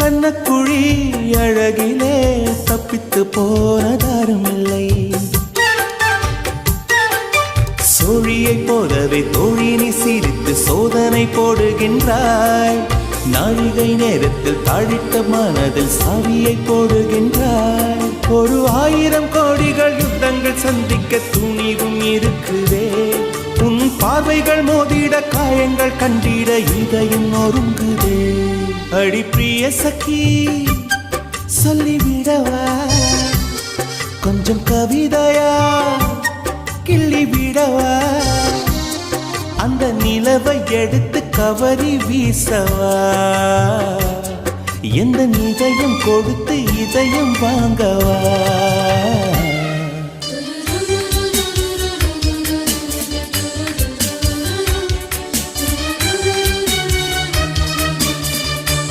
கண்ணக்குழி அழகிலே தப்பித்து போனதாரும் இல்லை. சோழியை போலவே தோழினி சிரித்து சோதனை போடுகின்றாய். நாழிகை நேரத்தில் தாழிட்ட மனதில் சாவியை போடுகின்றாய். 1000 கோடிகள் யுத்தங்கள் சந்திக்க துணிவும் இருக்குதே. உன் பார்வைகள் மோதிட காயங்கள் கண்டிட இதயம் நொறுங்குதே. அடி பிரிய சகி சொல்லிவிடவா கொஞ்சம் கவிதையா கிள்ளி விடவா. அந்த நிலவை எடுத்து கவரி வீசவா. எந்த இதயம் கொடுத்து இதயம் வாங்கவா.